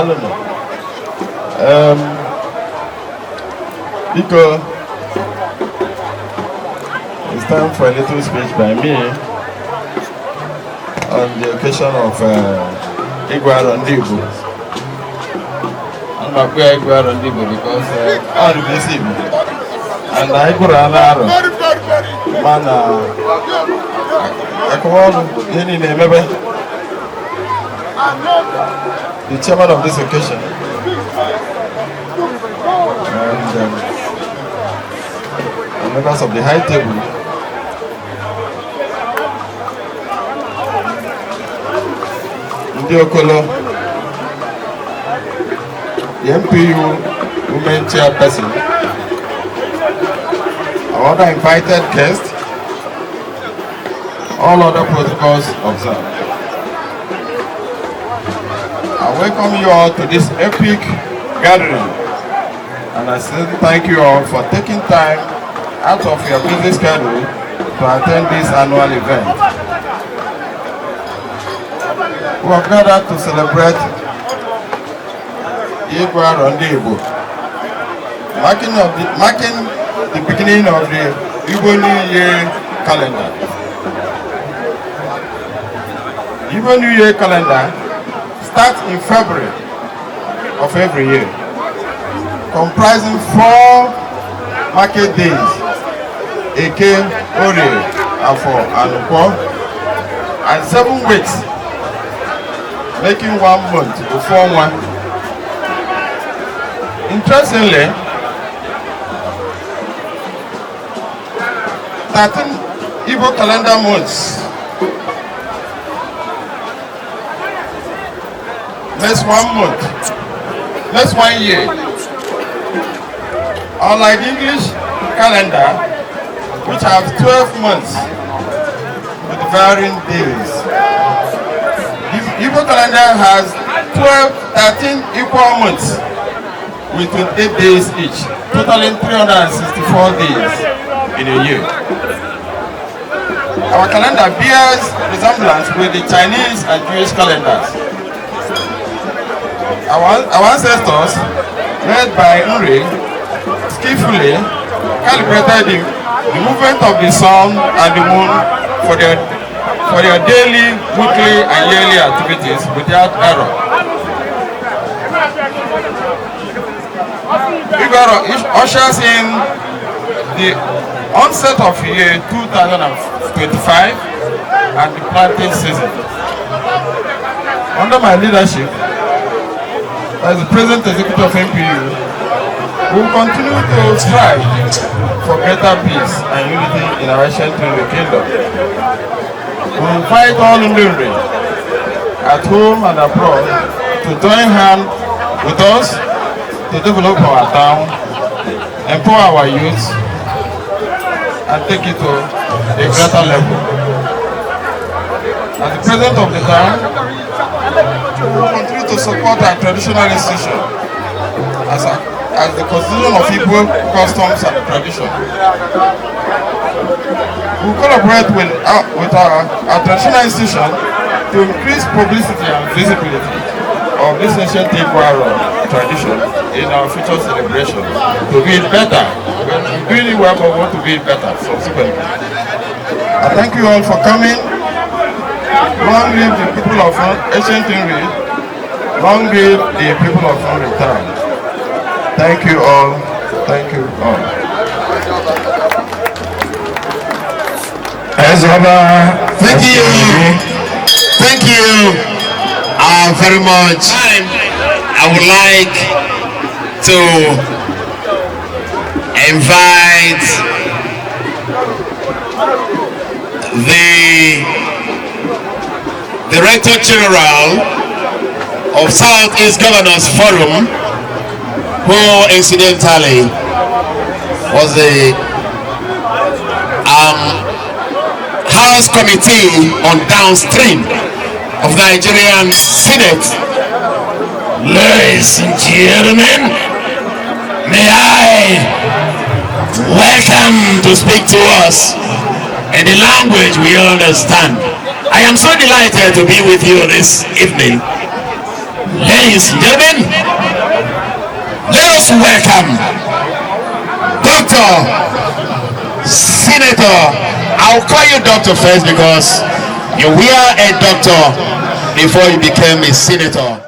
Dalono. Because it's time for a little speech by me on the occasion of Igbo Ndigbo. I'm not going to Igbo Ndigbo because all the blessing and I go around man I come on the chairman of this occasion and members of the high table. Okolo, the MPU women chairperson, our other invited guests, all other protocols observed. I welcome you all to this epic gathering, and I say thank you all for taking time out of your busy schedule to attend this annual event. We are gathered to celebrate Igbo Ndigbo, marking the beginning of the Igbo New Year calendar. Igbo New Year calendar starts in February of every year, comprising 4 market days: Eke, Orie, Afo, and Ukwo, and 7 weeks, making 1 month before one. Interestingly, 13 Igbo calendar months makes 1 month, makes 1 year. Unlike the English calendar, which have 12 months with varying days, Igbo calendar has 13 equal months with 28 days each, totaling 364 days in a year. Our calendar bears resemblance with the Chinese and Jewish calendars. Our ancestors, led by Nri, skillfully calibrated the movement of the sun and the moon for their daily, weekly, and yearly activities without error. Guaro ushers in the onset of year 2025 and the planting season. Under my leadership, as the President Executive of MPU, we will continue to strive for greater peace and unity in our ancient kingdom. We invite all Nri at home and abroad to join hands with us to develop our town, empower our youth, and take it to a greater level. As the president of the town, we will continue to support our traditional institution as the constitution of Igbo customs and tradition. We collaborate with our traditional institution to increase publicity and visibility of this ancient Igbo tradition in our future celebration, to be it better. We're doing it well, but we want to be it better subsequently. I thank you all for coming. Long live the people of ancient Nri. Long live the people of Nri town. Thank you all. Thank you all. Thank you. Thank you very much. I would like to invite the Director General of Southeast Governors Forum, who incidentally was the House Committee on Downstream of Nigerian Senate. Ladies and gentlemen, may I welcome to speak to us in the language we understand. I am so delighted to be with you this evening. Ladies and gentlemen, let us welcome Dr. Senator. I'll call you doctor first because you were a doctor before you became a senator.